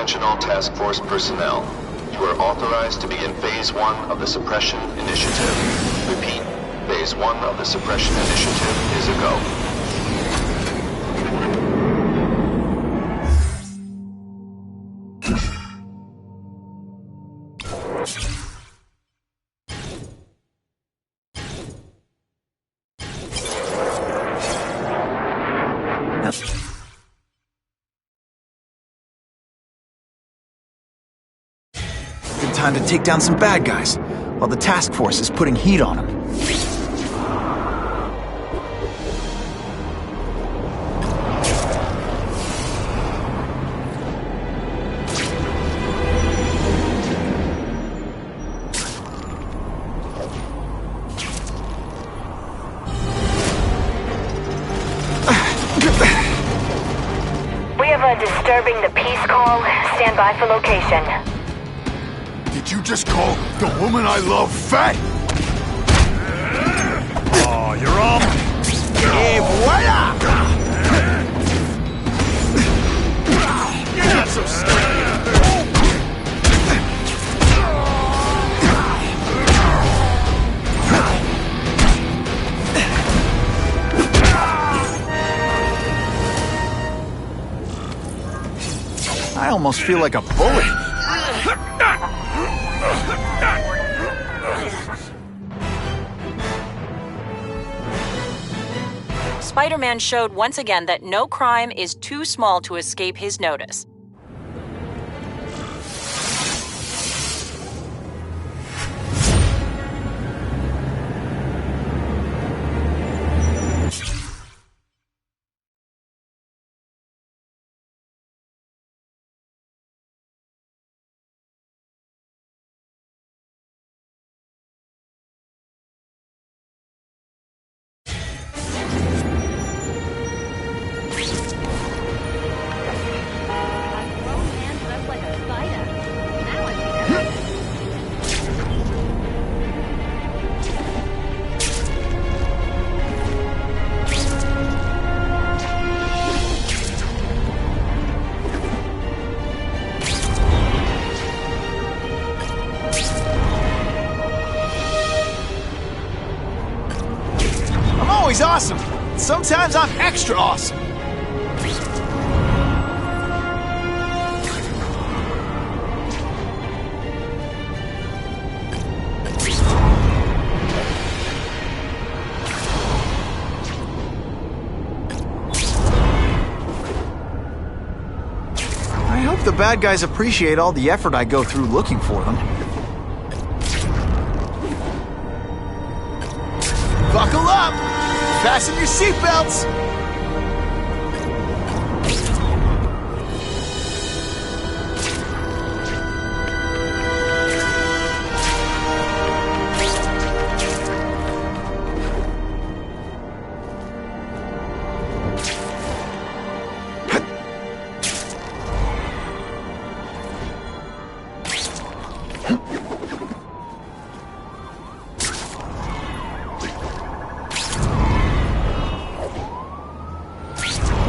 Attention all task force personnel. You are authorized to begin Phase 1 of the Suppression Initiative. Repeat, Phase 1 of the Suppression Initiative is a go. Good time to take down some bad guys, while the task force is putting heat on them. We have a disturbing the peace call. Stand by for location. Did you just call the woman I love fat? Oh, you're on. Et voila! You're not so scary. I almost feel like a bully. Spider-Man showed once again that no crime is too small to escape his notice. I'm always awesome. Sometimes I'm extra awesome. I hope the bad guys appreciate all the effort I go through looking for them. Buckle up! Fasten your seatbelts!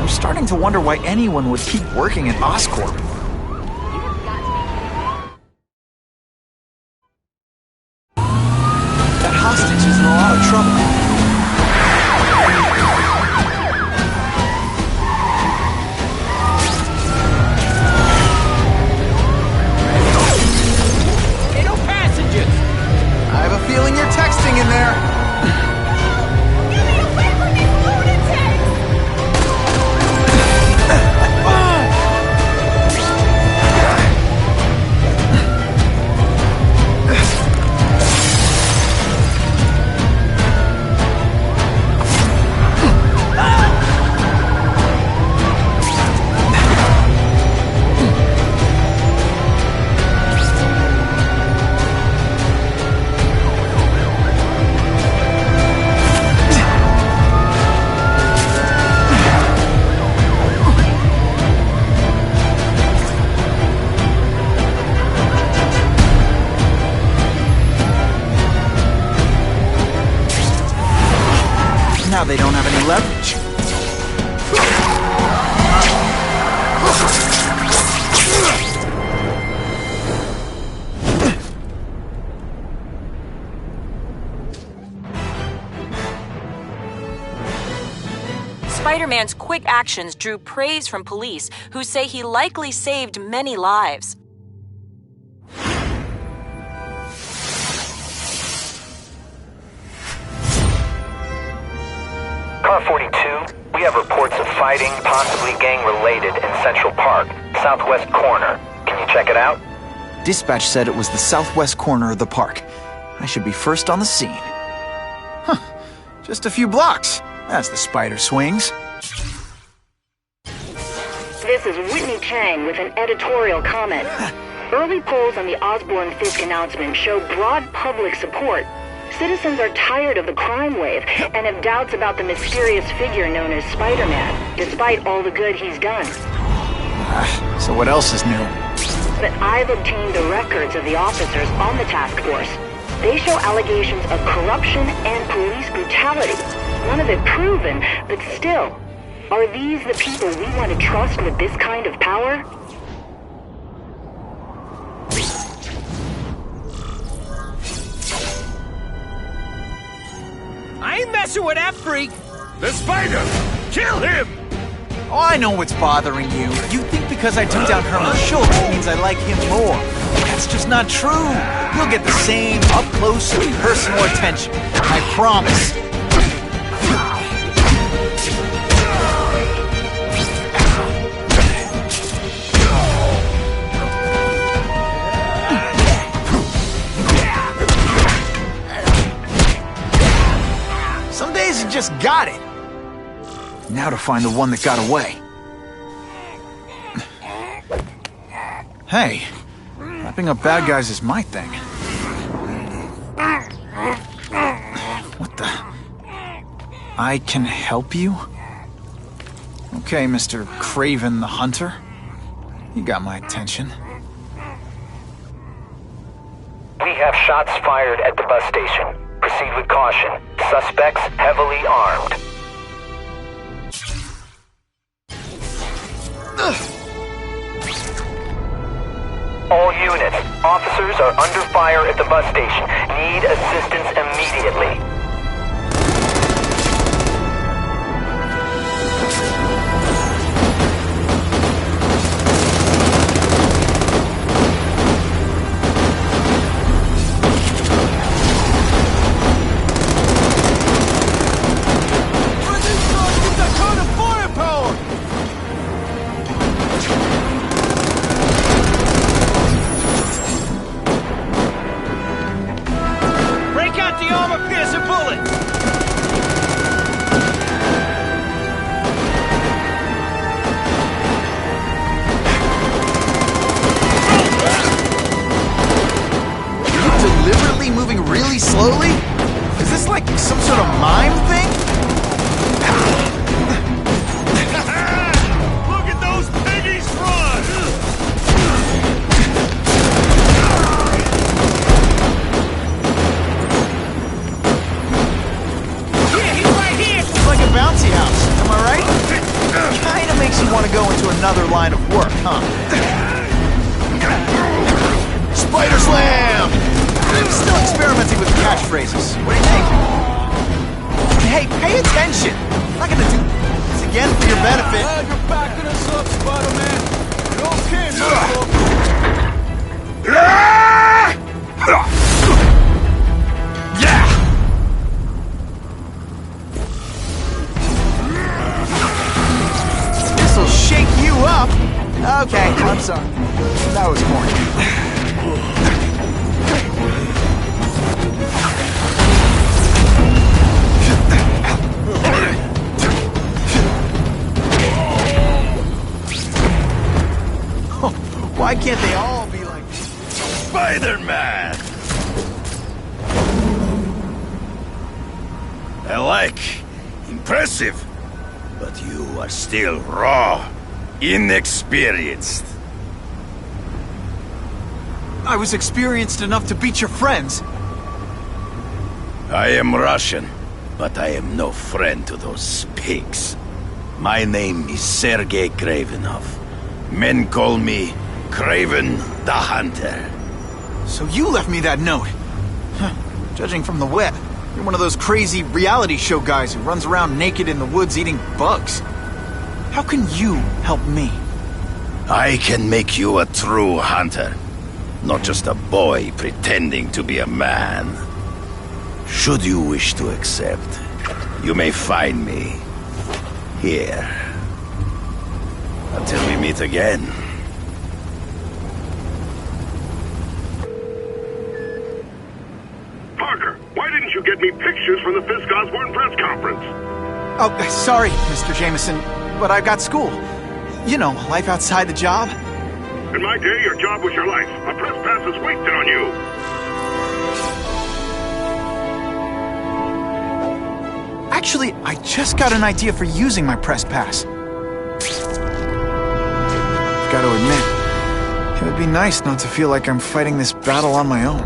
I'm starting to wonder why anyone would keep working at Oscorp. That hostage is in a lot of trouble. No passengers! I have a feeling you're texting in there. Get me away from these lunatics! Spider-Man's quick actions drew praise from police who say he likely saved many lives. Car 42, we have reports of fighting, possibly gang-related, in Central Park, southwest corner. Can you check it out? Dispatch said it was the southwest corner of the park. I should be first on the scene. Huh. Just a few blocks. As the spider swings. This is Whitney Chang with an editorial comment. Early polls on the Osborne-Fisk announcement show broad public support. Citizens are tired of the crime wave and have doubts about the mysterious figure known as Spider-Man, despite all the good he's done. So what else is new? But I've obtained the records of the officers on the task force. They show allegations of corruption and police brutality. None of it proven, but still. Are these the people we want to trust with this kind of power? I ain't messing with that freak. The spider! Kill him! Oh, I know what's bothering you. You think because I took down Herman Schultz means I like him more. That's just not true. You'll get the same up-close and personal attention. I promise. Some days you just got it. Now to find the one that got away. Hey, wrapping up bad guys is my thing. What the? I can help you? Okay, Mr. Craven the Hunter. You got my attention. We have shots fired at the bus station. Proceed with caution. Suspects heavily armed. All units, officers are under fire at the bus station. Need assistance immediately. Slowly? Is this like some sort of mime thing? Look at those piggies run! Yeah, he's right here! It's like a bouncy house, am I right? Kinda makes you want to go into another line of work, huh? Spider Slam! I'm still experimenting with catchphrases. What do you think? Hey, pay attention! I'm not gonna do this again for your benefit. You're backing us up, Spider-Man. Okay, This'll shake you up. Okay, I'm sorry. That was corny. Why can't they all be like Spider-Man! I like. Impressive. But you are still raw. Inexperienced. I was experienced enough to beat your friends. I am Russian, but I am no friend to those pigs. My name is Sergei Kravenov. Men call me Craven the Hunter. So you left me that note. Huh. Judging from the web, you're one of those crazy reality show guys who runs around naked in the woods eating bugs. How can you help me? I can make you a true hunter. Not just a boy pretending to be a man. Should you wish to accept, you may find me here. Until we meet again. Parker, why didn't you get me pictures from the Fisk Osborne press conference? Oh, sorry, Mr. Jameson, but I've got school. You know, life outside the job. In my day, your job was your life. A press pass is wasted on you. Actually, I just got an idea for using my press pass. Got to admit, it would be nice not to feel like I'm fighting this battle on my own.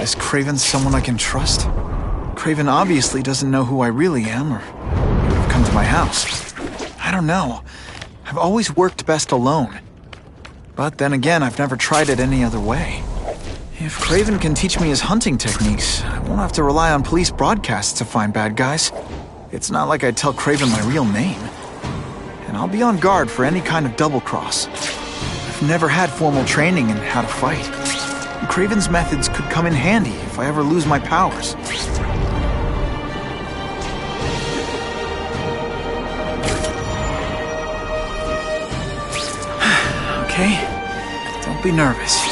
Is Kraven someone I can trust? Kraven obviously doesn't know who I really am, or he would have come to my house. I don't know. I've always worked best alone. But then again, I've never tried it any other way. If Kraven can teach me his hunting techniques, I won't have to rely on police broadcasts to find bad guys. It's not like I'd tell Kraven my real name. And I'll be on guard for any kind of double-cross. I've never had formal training in how to fight. Kraven's methods could come in handy if I ever lose my powers. Okay, don't be nervous.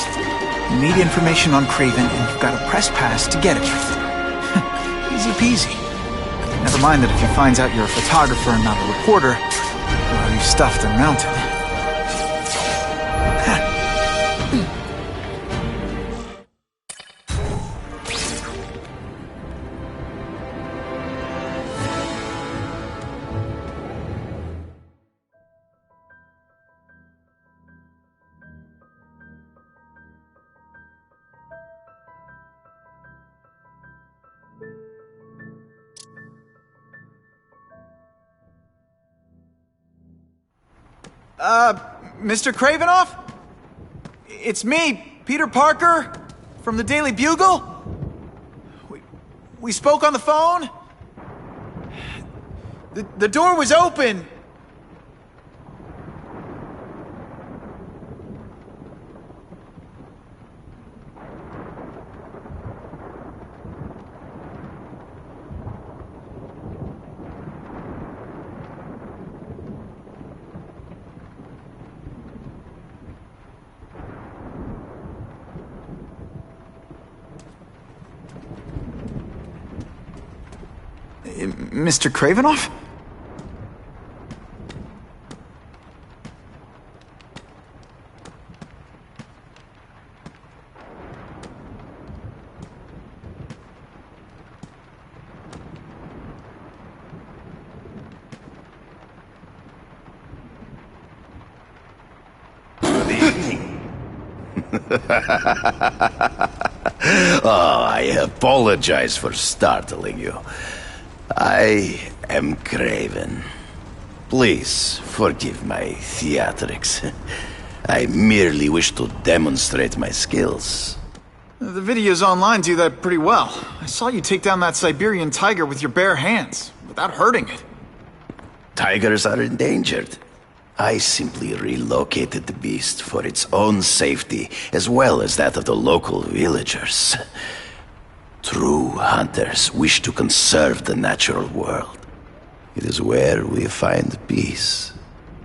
You need information on Kraven, and you've got a press pass to get it with. Easy peasy. Never mind that if he finds out you're a photographer and not a reporter, he'll have you stuffed and mounted. Mr. Kravinoff? It's me, Peter Parker, from the Daily Bugle. We spoke on the phone. The door was open. Mr. Kravinoff? Oh, I apologize for startling you. I am Kraven. Please forgive my theatrics. I merely wish to demonstrate my skills. The videos online do that pretty well. I saw you take down that Siberian tiger with your bare hands, without hurting it. Tigers are endangered. I simply relocated the beast for its own safety, as well as that of the local villagers. True hunters wish to conserve the natural world. It is where we find peace.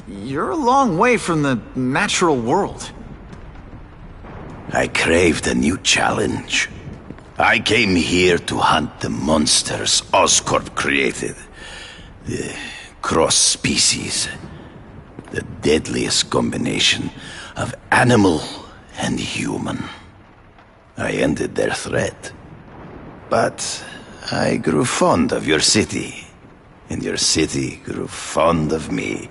You're a long way from the natural world. I craved a new challenge. I came here to hunt the monsters Oscorp created. The cross species. The deadliest combination of animal and human. I ended their threat. But I grew fond of your city. And your city grew fond of me.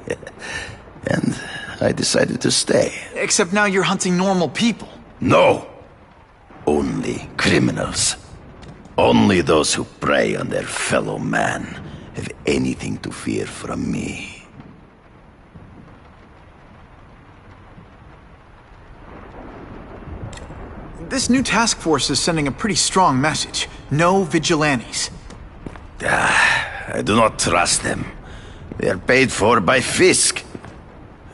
And I decided to stay. Except now you're hunting normal people. No! Only criminals. Only those who prey on their fellow man have anything to fear from me. This new task force is sending a pretty strong message. No vigilantes. I do not trust them. They're paid for by Fisk.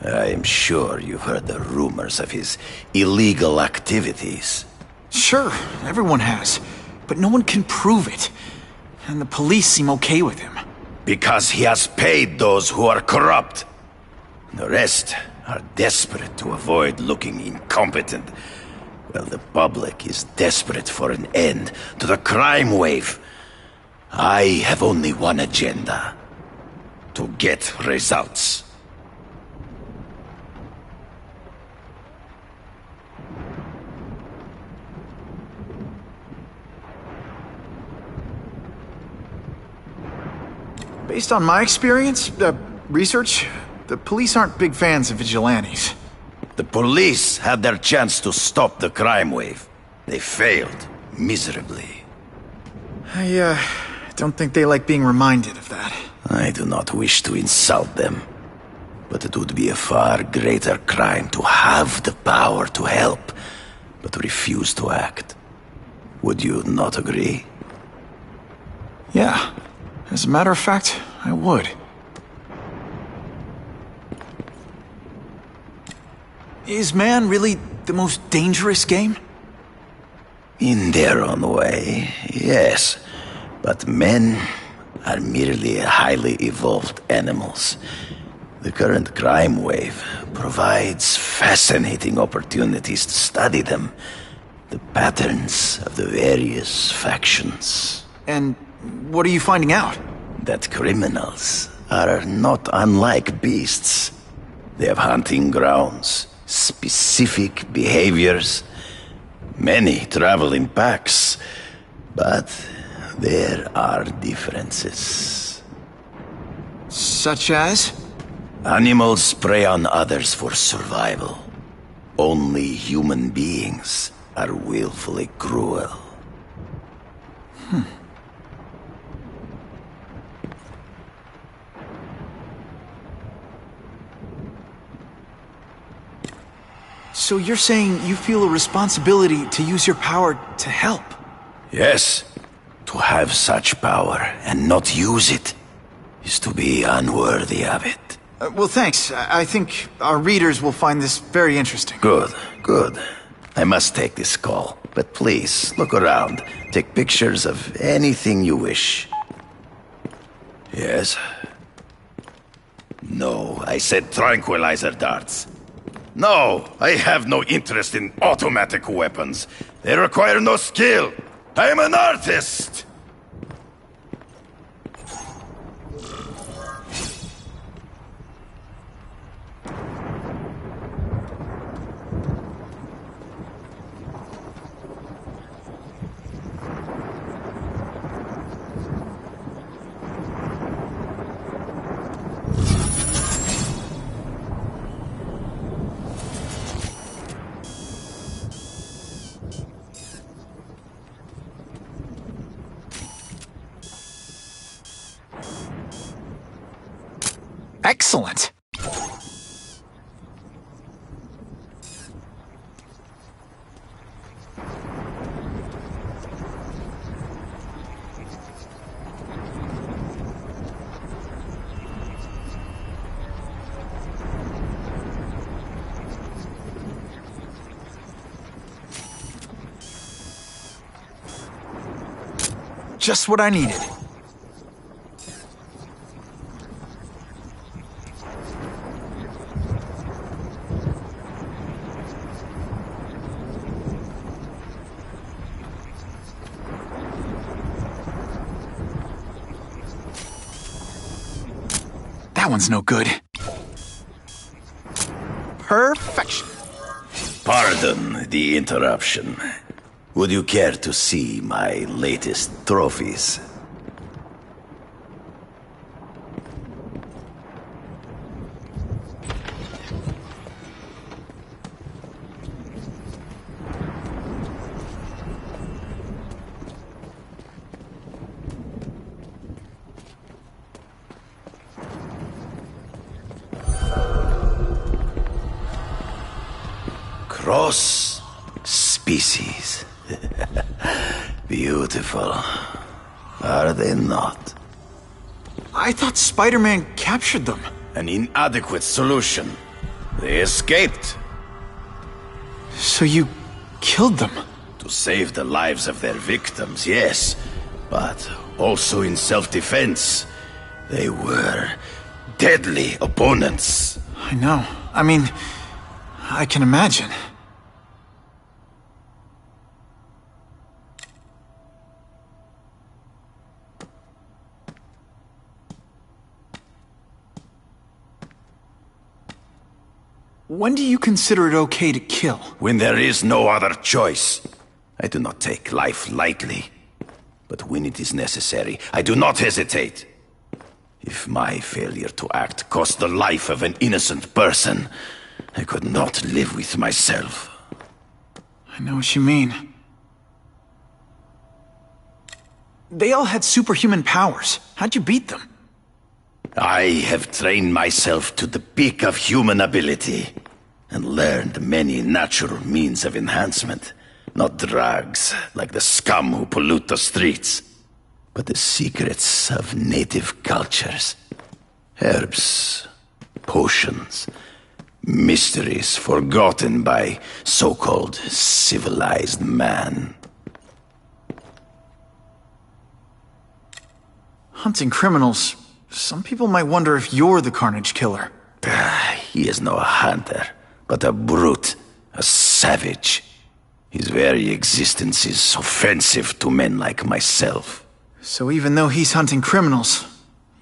I am sure you've heard the rumors of his illegal activities. Sure, everyone has. But no one can prove it. And the police seem okay with him. Because he has paid those who are corrupt. The rest are desperate to avoid looking incompetent. Well, the public is desperate for an end to the crime wave. I have only one agenda. To get results. Based on my experience, research, the police aren't big fans of vigilantes. The police had their chance to stop the crime wave. They failed miserably. I don't think they like being reminded of that. I do not wish to insult them, but it would be a far greater crime to have the power to help, but refuse to act. Would you not agree? Yeah. As a matter of fact, I would. Is man really the most dangerous game? In their own way, yes. But men are merely highly evolved animals. The current crime wave provides fascinating opportunities to study them. The patterns of the various factions. And what are you finding out? That criminals are not unlike beasts. They have hunting grounds, specific behaviors. Many travel in packs, but there are differences. Such as? Animals prey on others for survival. Only human beings are willfully cruel. So you're saying you feel a responsibility to use your power to help? Yes. To have such power and not use it is to be unworthy of it. Well, thanks. I think our readers will find this very interesting. Good, good. I must take this call, but please, look around. Take pictures of anything you wish. Yes? No, I said tranquilizer darts. No, I have no interest in automatic weapons. They require no skill. I am an artist! Excellent. Just what I needed. That one's no good. Perfection. Pardon the interruption. Would you care to see my latest trophies? Cross species. Beautiful. Are they not? I thought Spider-Man captured them. An inadequate solution. They escaped. So you killed them? To save the lives of their victims, yes. But also in self-defense. They were deadly opponents. I know. I mean, I can imagine. When do you consider it okay to kill? When there is no other choice. I do not take life lightly. But when it is necessary, I do not hesitate. If my failure to act cost the life of an innocent person, I could not live with myself. I know what you mean. They all had superhuman powers. How'd you beat them? I have trained myself to the peak of human ability, and learned many natural means of enhancement. Not drugs, like the scum who pollute the streets, but the secrets of native cultures. Herbs, potions, mysteries forgotten by so-called civilized man. Hunting criminals. Some people might wonder if you're the Carnage Killer. He is no hunter, but a brute, a savage. His very existence is offensive to men like myself. So even though he's hunting criminals,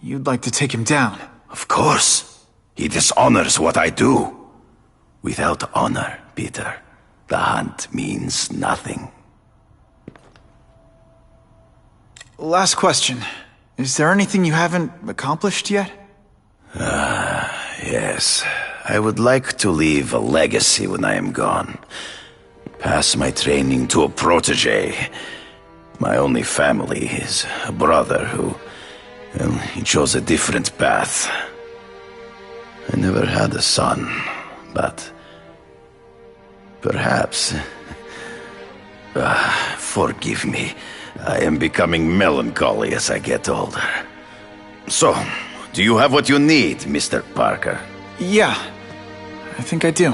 you'd like to take him down? Of course. He dishonors what I do. Without honor, Peter, the hunt means nothing. Last question. Is there anything you haven't accomplished yet? Yes. I would like to leave a legacy when I am gone. Pass my training to a protege. My only family is a brother who... well, he chose a different path. I never had a son, but... perhaps... forgive me. I am becoming melancholy as I get older. So, do you have what you need, Mr. Parker? Yeah, I think I do.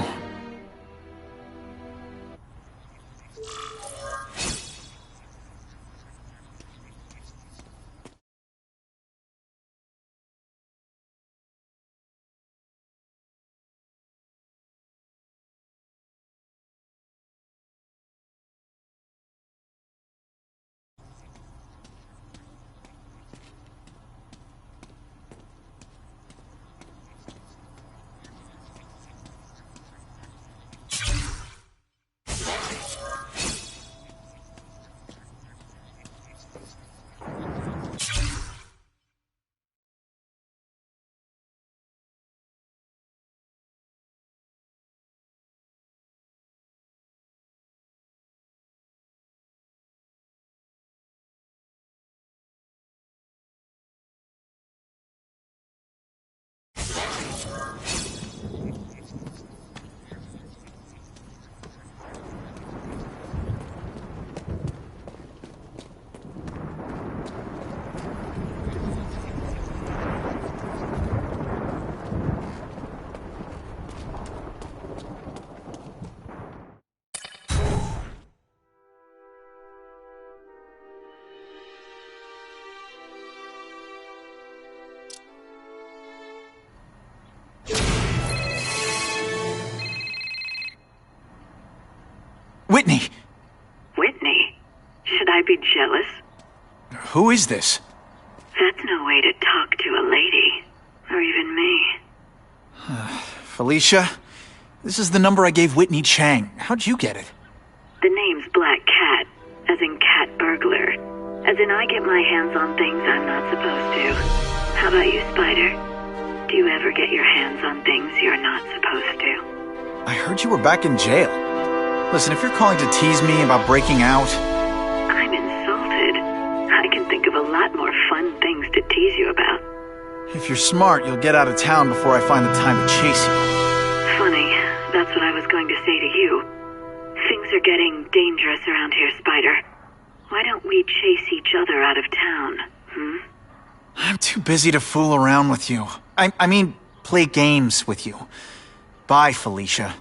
Whitney! Whitney? Should I be jealous? Who is this? That's no way to talk to a lady. Or even me. Felicia? This is the number I gave Whitney Chang. How'd you get it? The name's Black Cat, as in cat burglar. As in I get my hands on things I'm not supposed to. How about you, Spider? Do you ever get your hands on things you're not supposed to? I heard you were back in jail. Listen, if you're calling to tease me about breaking out... I'm insulted. I can think of a lot more fun things to tease you about. If you're smart, you'll get out of town before I find the time to chase you. Funny, that's what I was going to say to you. Things are getting dangerous around here, Spider. Why don't we chase each other out of town, I'm too busy to fool around with you. I mean, play games with you. Bye, Felicia.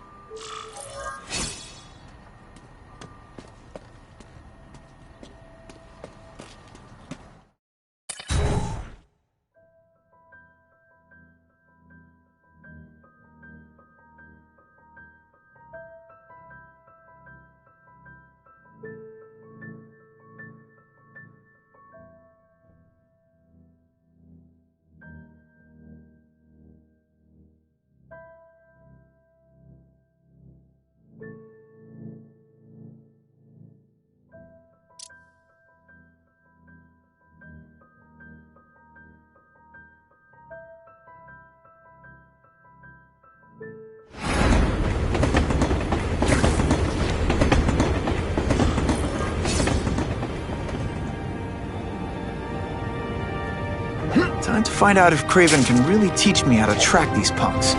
Time to find out if Kraven can really teach me how to track these punks. I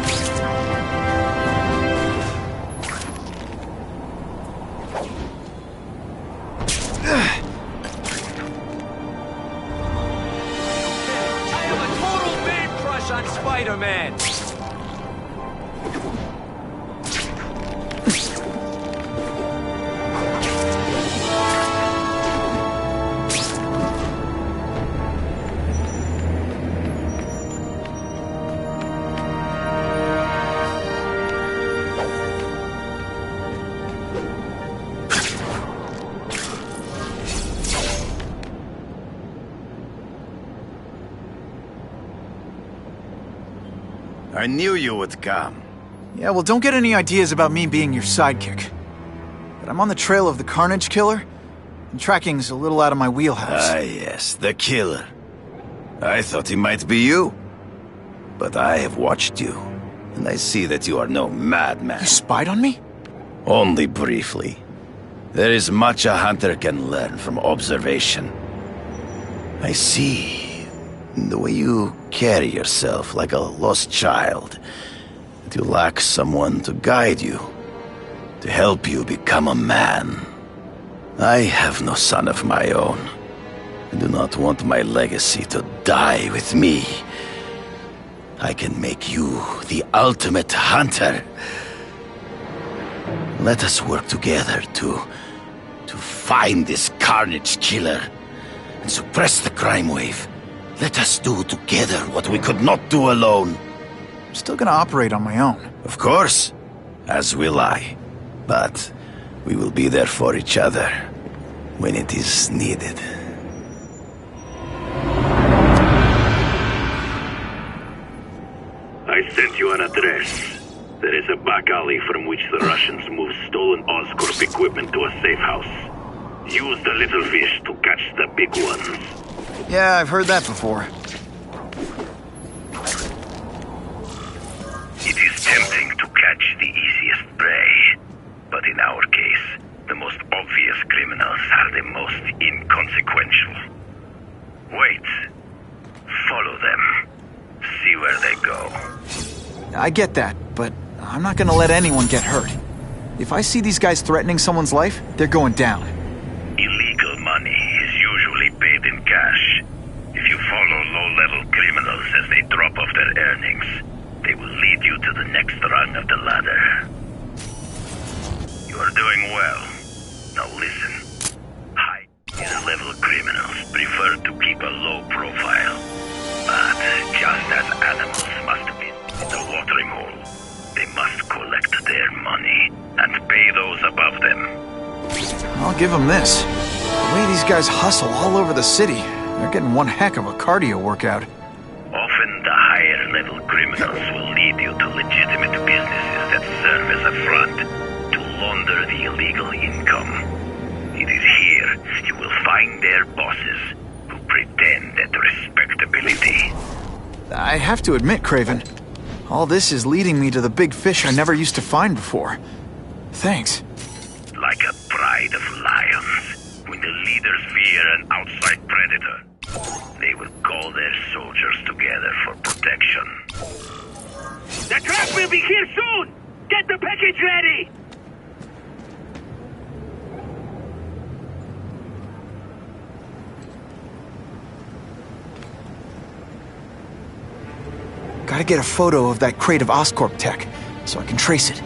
have a total man crush on Spider-Man! I knew you would come. Yeah, well, don't get any ideas about me being your sidekick. But I'm on the trail of the Carnage Killer, and tracking's a little out of my wheelhouse. Ah, yes, the killer. I thought he might be you. But I have watched you, and I see that you are no madman. You spied on me? Only briefly. There is much a hunter can learn from observation. I see the way you carry yourself like a lost child, that you lack someone to guide you, to help you become a man. I have no son of my own. I do not want my legacy to die with me. I can make you the ultimate hunter. Let us work together to find this Carnage Killer and suppress the crime wave. Let us do together what we could not do alone. I'm still gonna operate on my own. Of course, as will I. But we will be there for each other when it is needed. I sent you an address. There is a back alley from which the Russians move stolen Oscorp equipment to a safe house. Use the little fish to catch the big ones. Yeah, I've heard that before. It is tempting to catch the easiest prey, but in our case, the most obvious criminals are the most inconsequential. Wait. Follow them. See where they go. I get that, but I'm not gonna let anyone get hurt. If I see these guys threatening someone's life, they're going down. Illegal money is usually paid in cash. If you follow low-level criminals as they drop off their earnings, they will lead you to the next rung of the ladder. You are doing well. Now listen. High-level criminals prefer to keep a low profile. But just as animals must be in the watering hole, they must collect their money and pay those above them. I'll give them this. The way these guys hustle all over the city, they're getting one heck of a cardio workout. Often the higher-level criminals will lead you to legitimate businesses that serve as a front to launder the illegal income. It is here you will find their bosses who pretend at respectability. I have to admit, Kraven, all this is leading me to the big fish I never used to find before. Thanks. Like a pride of lions, when the leaders fear an outside predator, they will call their soldiers together for protection. The truck will be here soon! Get the package ready! Gotta get a photo of that crate of Oscorp tech, so I can trace it.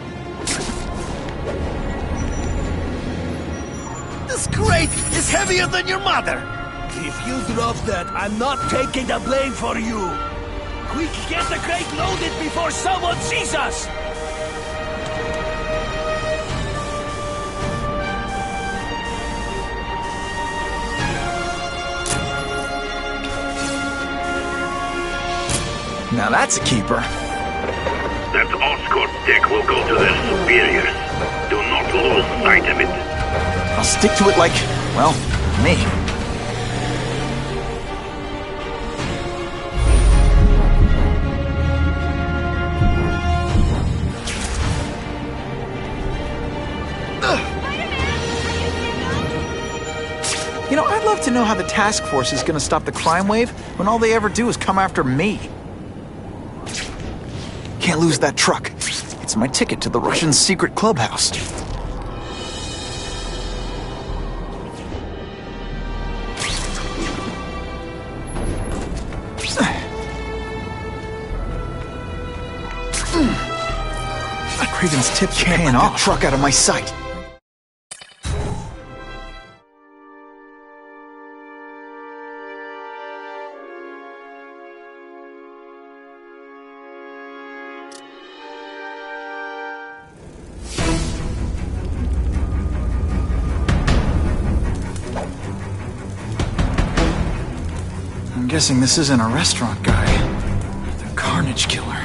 This crate is heavier than your mother! If you drop that, I'm not taking the blame for you! Quick, get the crate loaded before someone sees us! Now that's a keeper. That Oscorp tech will go to their superiors. Do not lose sight of it. I'll stick to it like, well, me. You know, I'd love to know how the task force is gonna stop the crime wave when all they ever do is come after me. Can't lose that truck. It's my ticket to the Russian secret clubhouse. Craven's tips are paying off. Truck out of my sight. I'm guessing this isn't a restaurant guy. The Carnage Killer.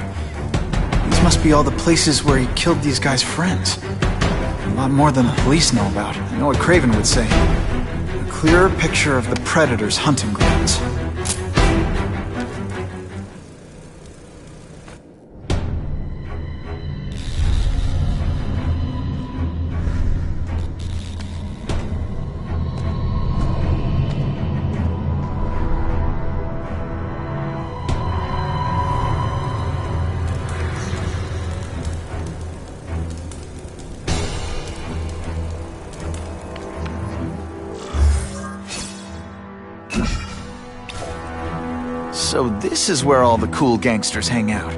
These must be all the places where he killed these guys' friends. A lot more than the police know about. I know what Craven would say. A clearer picture of the Predator's hunting grounds. So this is where all the cool gangsters hang out.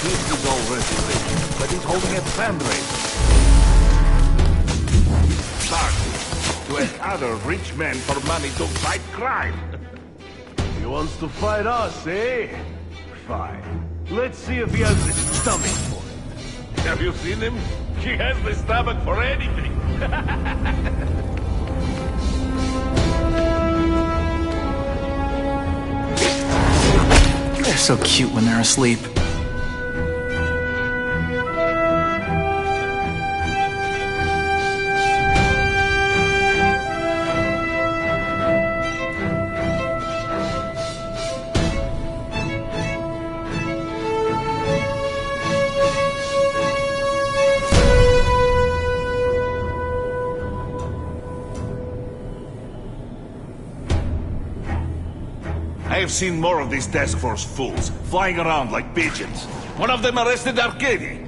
This is already ready, but he's holding a fundraiser. Starting to encounter rich men for money to fight crime. He wants to fight us, eh? Fine. Let's see if he has the stomach for it. Have you seen him? He has the stomach for anything. They're so cute when they're asleep. I have seen more of these task force fools, flying around like pigeons. One of them arrested Arkady.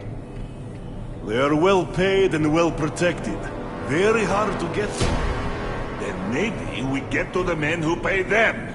They are well paid and well protected. Very hard to get to. Then maybe we get to the men who pay them.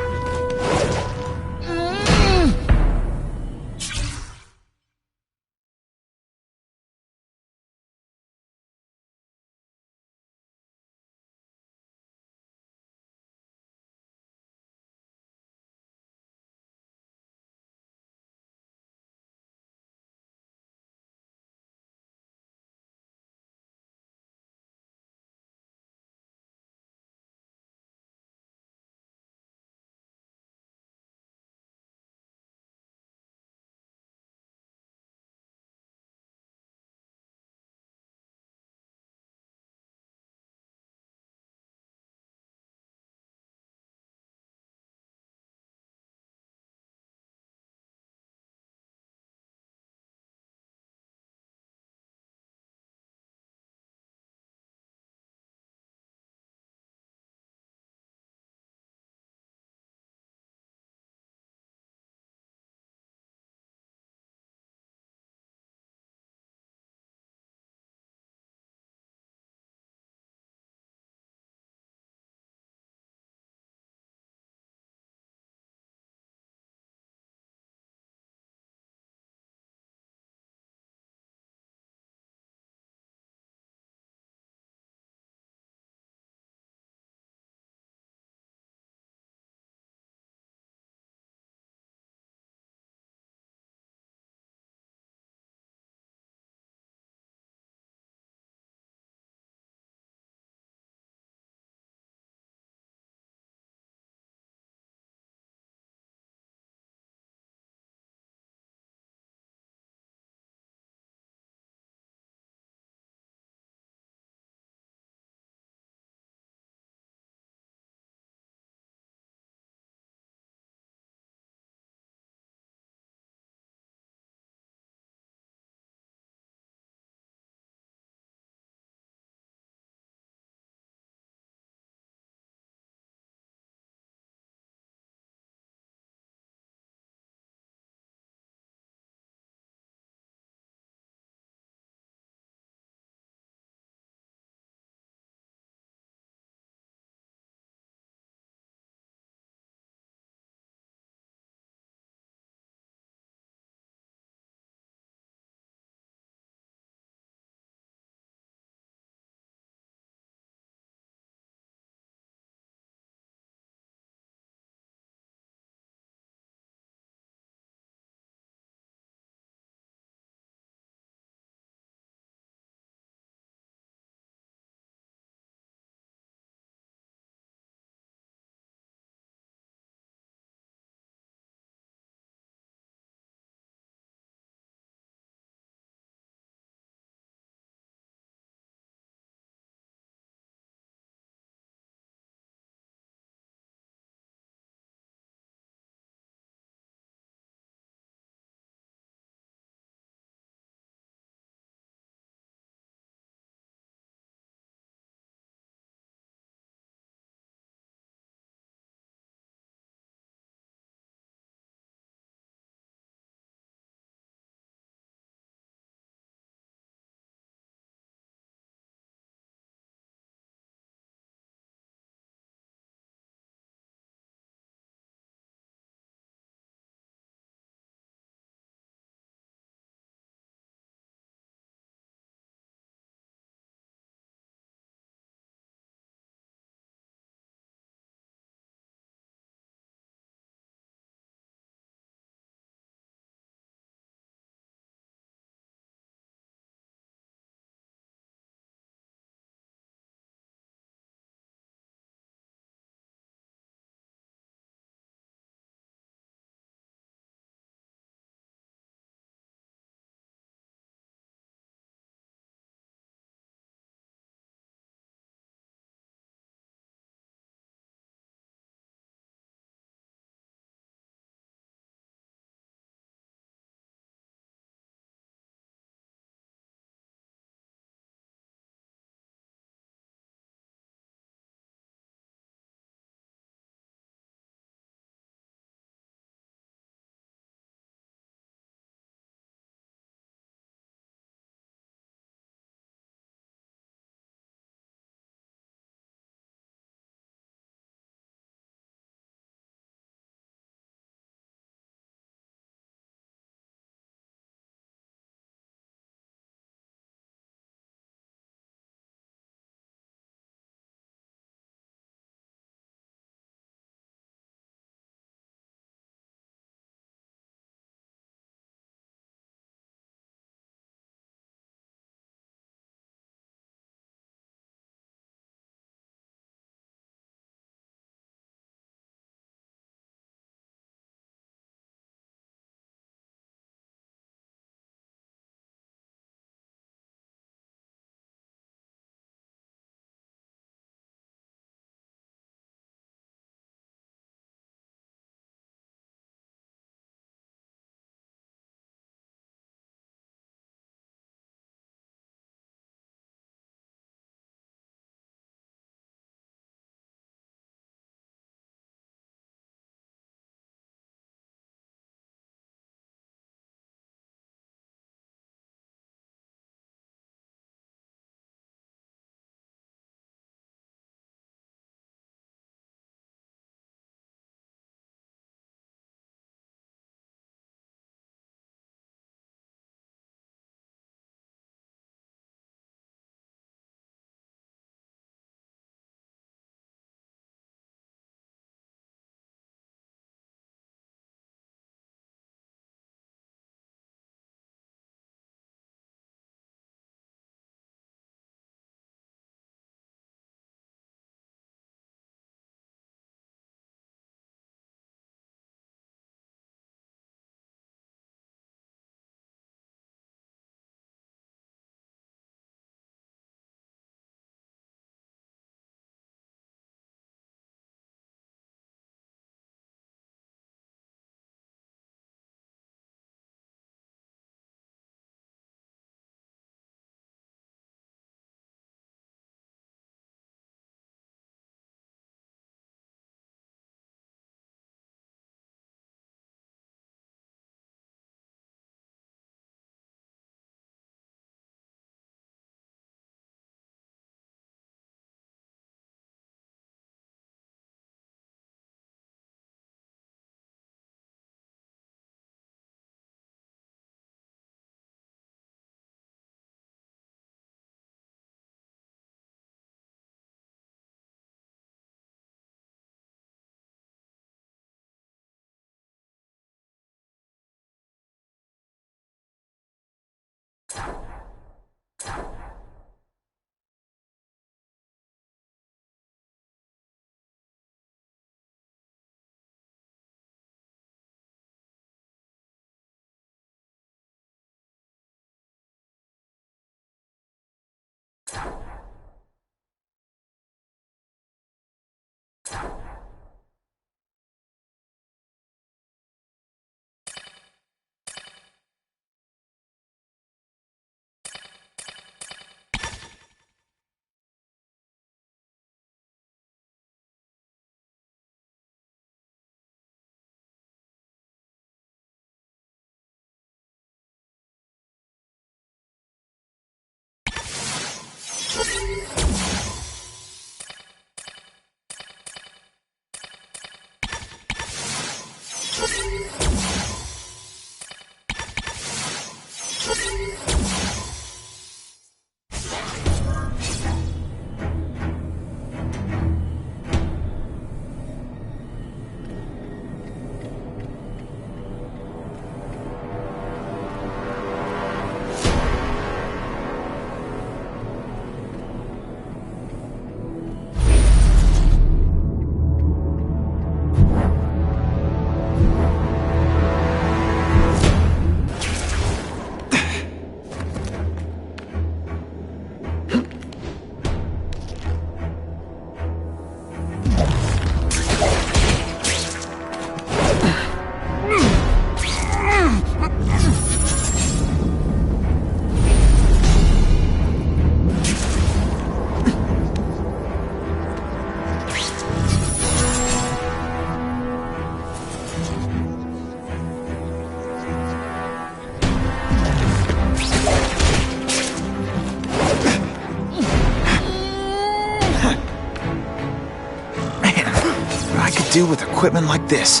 Do with equipment like this.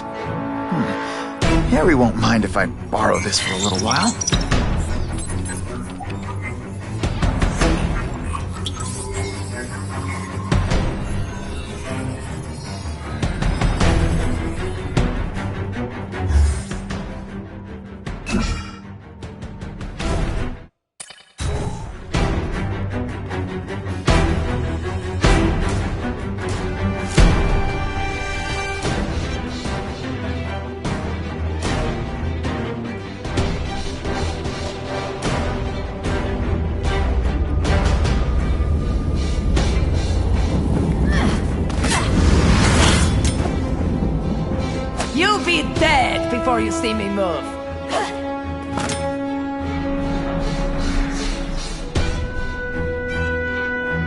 Harry won't mind if I borrow this for a little while. Before you see me move.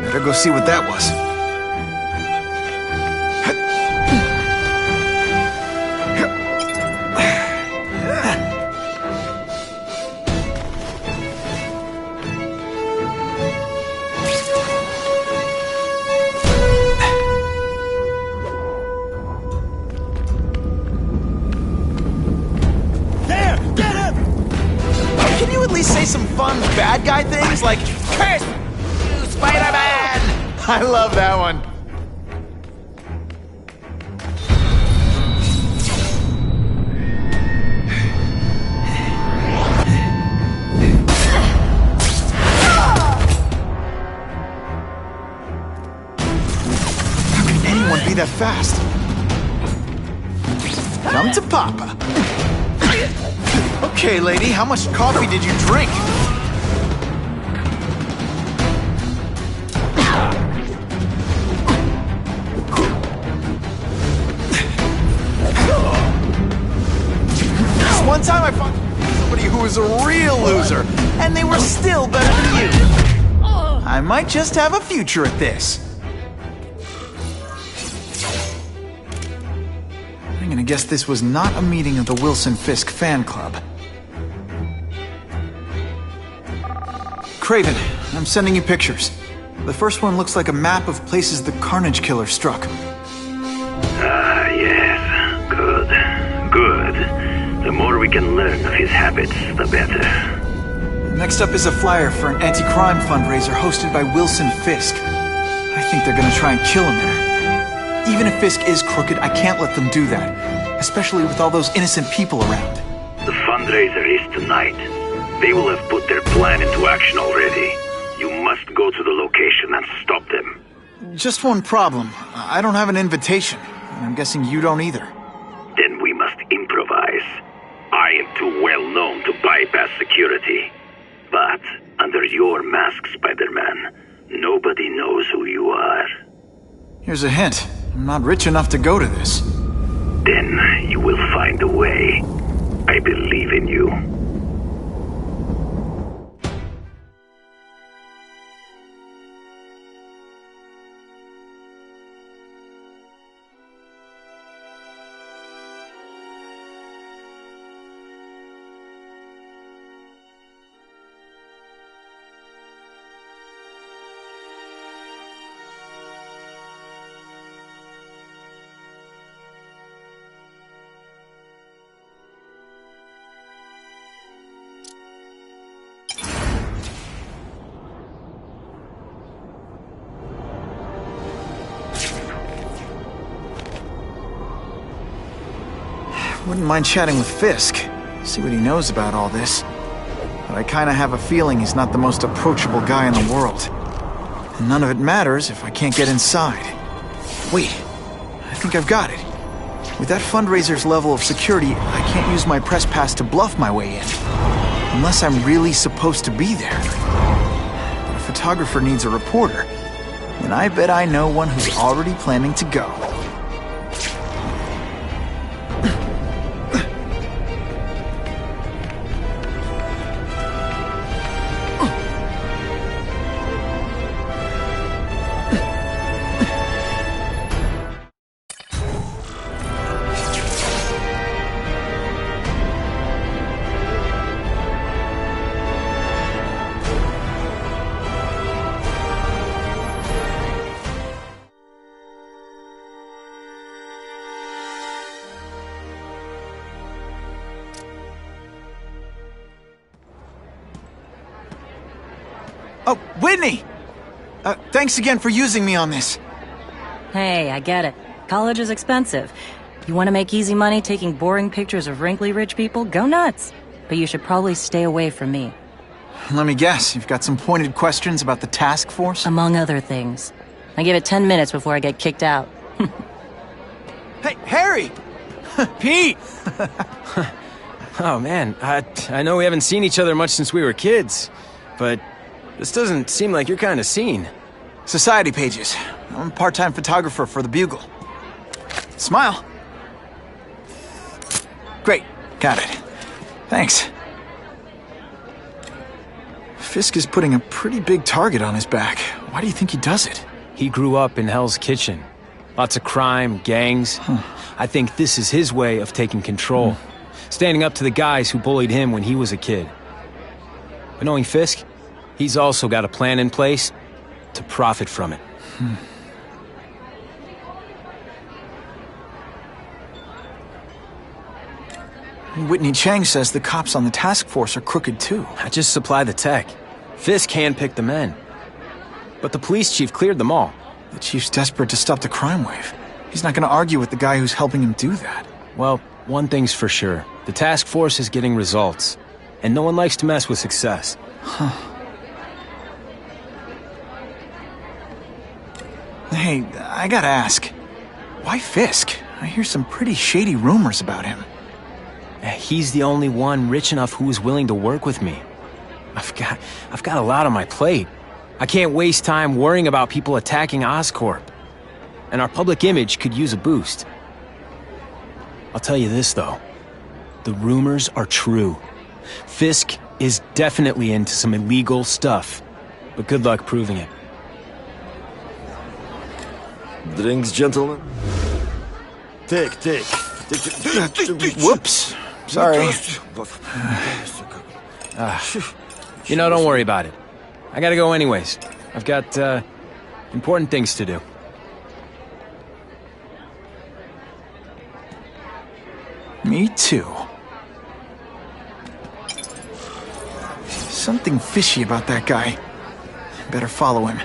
Better go see what that was. Bad guy things like, curse you, Spider-Man! I love that one. How can anyone be that fast? Come to Papa. Okay, lady, how much coffee did you drink? One time I fought somebody who was a real loser, and they were still better than you. I might just have a future at this. I'm gonna guess this was not a meeting of the Wilson Fisk fan club. Kraven, I'm sending you pictures. The first one looks like a map of places the Carnage Killer struck. Yes. Good. The more we can learn of his habits, the better. Next up is a flyer for an anti-crime fundraiser hosted by Wilson Fisk. I think they're gonna try and kill him there. Even if Fisk is crooked, I can't let them do that. Especially with all those innocent people around. The fundraiser is tonight. They will have put their plan into action already. You must go to the location and stop them. Just one problem. I don't have an invitation. And I'm guessing you don't either. Then we must improvise. I am too well known to bypass security. But under your mask, Spider-Man, Nobody knows who you are. Here's a hint. I'm not rich enough to go to this. Then you will find a way. I believe in you. Wouldn't mind chatting with Fisk, see what he knows about all this. But I kinda have a feeling he's not the most approachable guy in the world. And none of it matters if I can't get inside. Wait, I think I've got it. With that fundraiser's level of security, I can't use my press pass to bluff my way in. Unless I'm really supposed to be there. But a photographer needs a reporter, and I bet I know one who's already planning to go. Oh, Whitney! Thanks again for using me on this. Hey, I get it. College is expensive. You want to make easy money taking boring pictures of wrinkly rich people? Go nuts. But you should probably stay away from me. Let me guess, you've got some pointed questions about the task force? Among other things. I give it 10 minutes before I get kicked out. Hey, Harry! Pete! Oh, man, I know we haven't seen each other much since we were kids, but this doesn't seem like your kind of scene. Society pages. I'm a part-time photographer for the Bugle. Smile. Great, got it. Thanks. Fisk is putting a pretty big target on his back. Why do you think he does it? He grew up in Hell's Kitchen. Lots of crime, gangs. I think this is his way of taking control. Standing up to the guys who bullied him when he was a kid. But knowing Fisk, he's also got a plan in place to profit from it. Whitney Chang says the cops on the task force are crooked too. I just supply the tech. Fisk handpicked the men. But the police chief cleared them all. The chief's desperate to stop the crime wave. He's not going to argue with the guy who's helping him do that. Well, one thing's for sure. The task force is getting results. And no one likes to mess with success. Hey, I gotta ask. Why Fisk? I hear some pretty shady rumors about him. He's the only one rich enough who is willing to work with me. I've got a lot on my plate. I can't waste time worrying about people attacking Oscorp. And our public image could use a boost. I'll tell you this, though. The rumors are true. Fisk is definitely into some illegal stuff. But good luck proving it. Drinks, gentlemen? Take. Whoops. Sorry. Don't worry about it. I gotta go anyways. I've got, important things to do. Me too. Something fishy about that guy. Better follow him.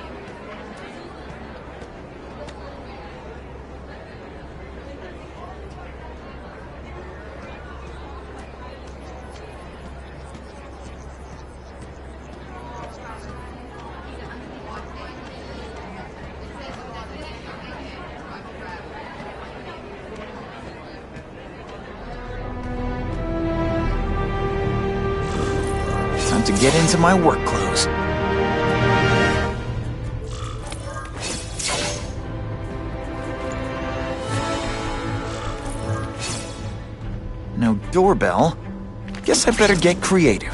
Time to get into my work clothes. doorbell. Guess I better get creative.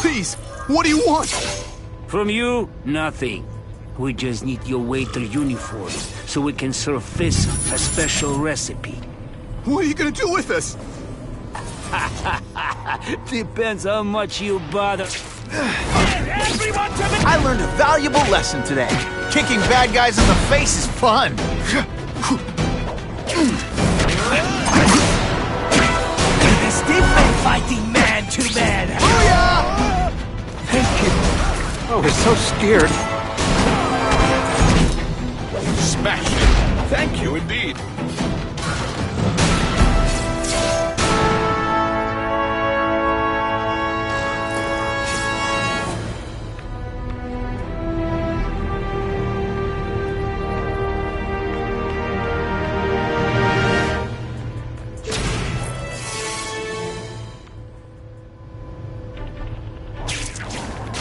Please, what do you want? From you, nothing. We just need your waiter uniform so we can serve Fisk a special recipe. What are you gonna do with us? Depends how much you bother. I learned a valuable lesson today. Kicking bad guys in the face is fun. Stiff man fighting man to man. Booyah! Thank you. I was so scared. Smashed it. Thank you indeed.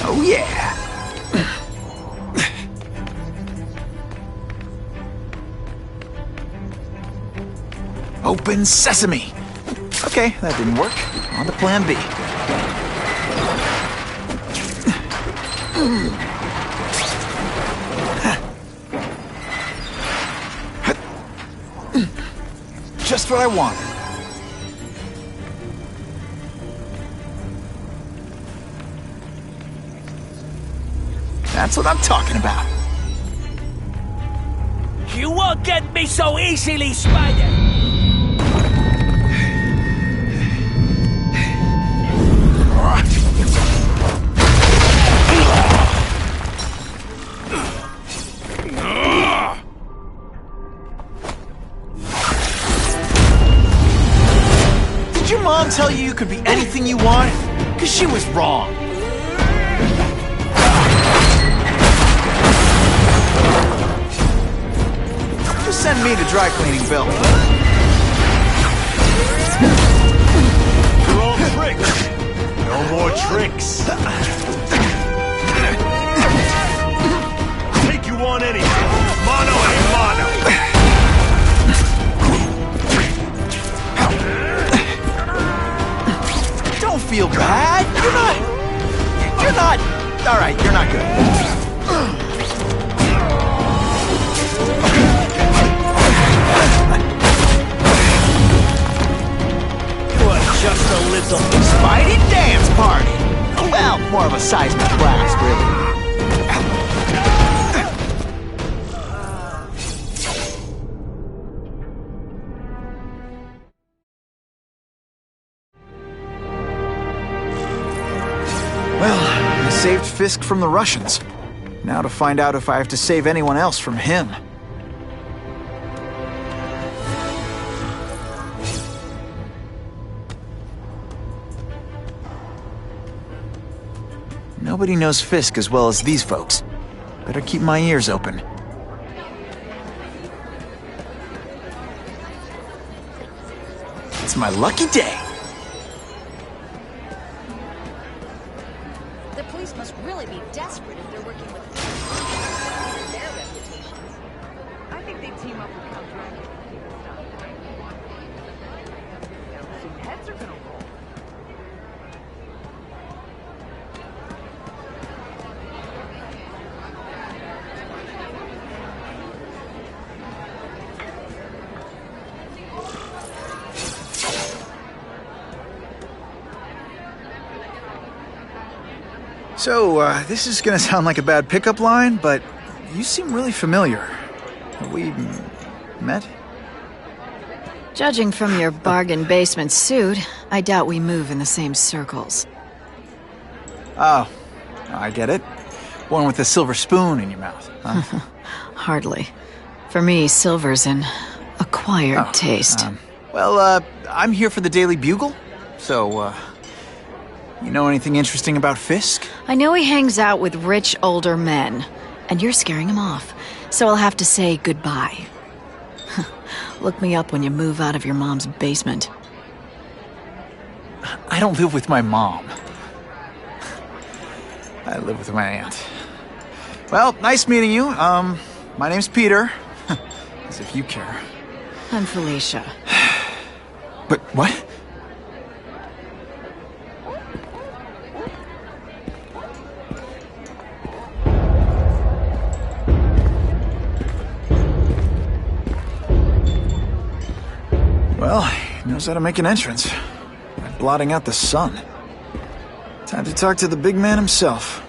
Oh yeah! Open sesame! Okay, that didn't work. On to plan B. Just what I wanted. That's what I'm talking about. You won't get me so easily, Spider! Did your mom tell you could be anything you want? 'Cause she was wrong. Just send me the dry cleaning bill. You're all tricks. No more tricks. Take you on anything. Mono a mono. Don't feel bad. You're not. All right, you're not good. Just a little Spidey dance party! Well, more of a seismic blast, really. Well, I saved Fisk from the Russians. Now to find out if I have to save anyone else from him. Nobody knows Fisk as well as these folks. Better keep my ears open. It's my lucky day. The police must really be desperate if they're working with their reputations. I think they team up with Caldragon. Some heads are gonna roll. So, this is gonna sound like a bad pickup line, but you seem really familiar. Have we met? Judging from your bargain basement suit, I doubt we move in the same circles. Oh, I get it. One with a silver spoon in your mouth, huh? Hardly. For me, silver's an acquired taste. Well, I'm here for the Daily Bugle, so, you know anything interesting about Fisk? I know he hangs out with rich older men. and you're scaring him off. So I'll have to say goodbye. Look me up when you move out of your mom's basement. I don't live with my mom. I live with my aunt. Well, nice meeting you. My name's Peter. As if you care. I'm Felicia. But what? Well, he knows how to make an entrance. By blotting out the sun. Time to talk to the big man himself.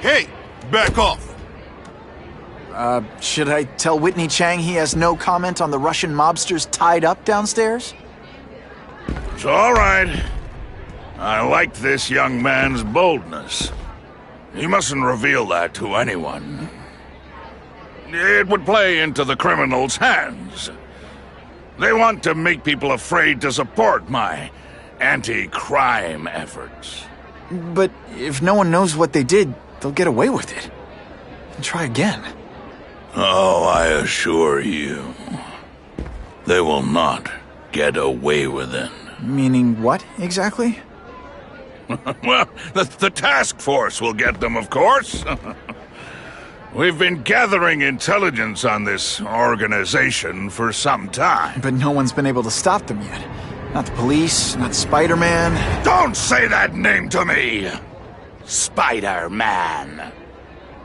Hey, back off! Should I tell Whitney Chang he has no comment on the Russian mobsters tied up downstairs? It's all right. I like this young man's boldness. He mustn't reveal that to anyone. It would play into the criminals' hands. They want to make people afraid to support my anti-crime efforts. But if no one knows what they did, they'll get away with it. And try again. Oh, I assure you, they will not get away with it. Meaning what, exactly? Well, the task force will get them, of course. We've been gathering intelligence on this organization for some time. But no one's been able to stop them yet. Not the police, not Spider-Man. Don't say that name to me! Spider-Man.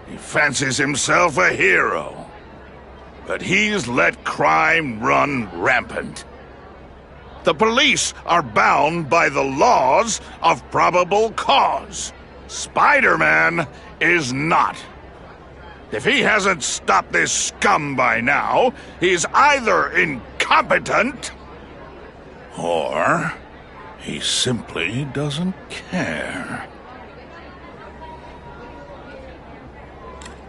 He fancies himself a hero. But he's let crime run rampant. The police are bound by the laws of probable cause. Spider-Man is not. If he hasn't stopped this scum by now, he's either incompetent, or he simply doesn't care.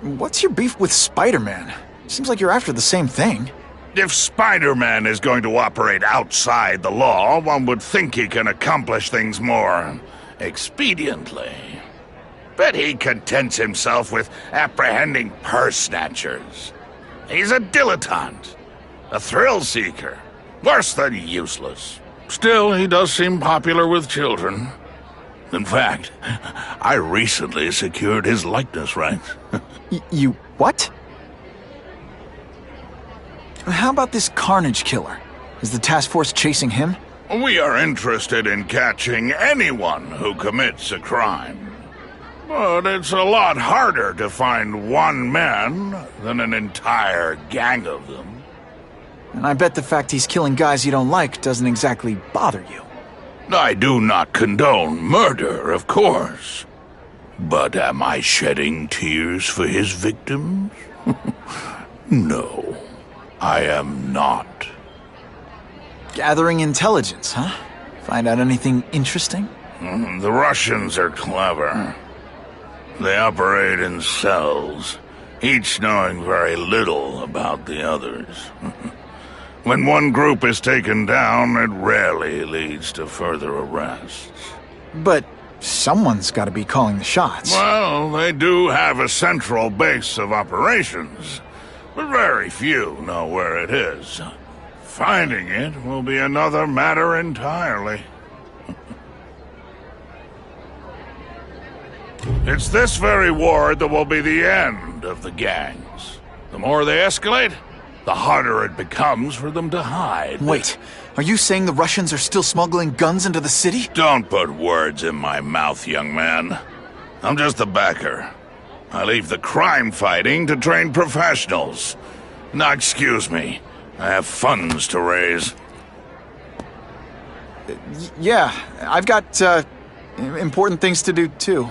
What's your beef with Spider-Man? Seems like you're after the same thing. If Spider-Man is going to operate outside the law, one would think he can accomplish things more expediently. But he contents himself with apprehending purse snatchers. He's a dilettante, a thrill-seeker, worse than useless. Still, he does seem popular with children. In fact, I recently secured his likeness rights. You what? How about this Carnage Killer? Is the task force chasing him? We are interested in catching anyone who commits a crime. But it's a lot harder to find one man than an entire gang of them. And I bet the fact he's killing guys you don't like doesn't exactly bother you. I do not condone murder, of course. But am I shedding tears for his victims? No, I am not. Gathering intelligence, huh? Find out anything interesting? The Russians are clever. They operate in cells, each knowing very little about the others. When one group is taken down, it rarely leads to further arrests. But someone's got to be calling the shots. Well, they do have a central base of operations, but very few know where it is. Finding it will be another matter entirely. It's this very war that will be the end of the gangs. The more they escalate, the harder it becomes for them to hide. Wait, are you saying the Russians are still smuggling guns into the city? Don't put words in my mouth, young man. I'm just a backer. I leave the crime fighting to trained professionals. Now, excuse me. I have funds to raise. Yeah, I've got, important things to do, too.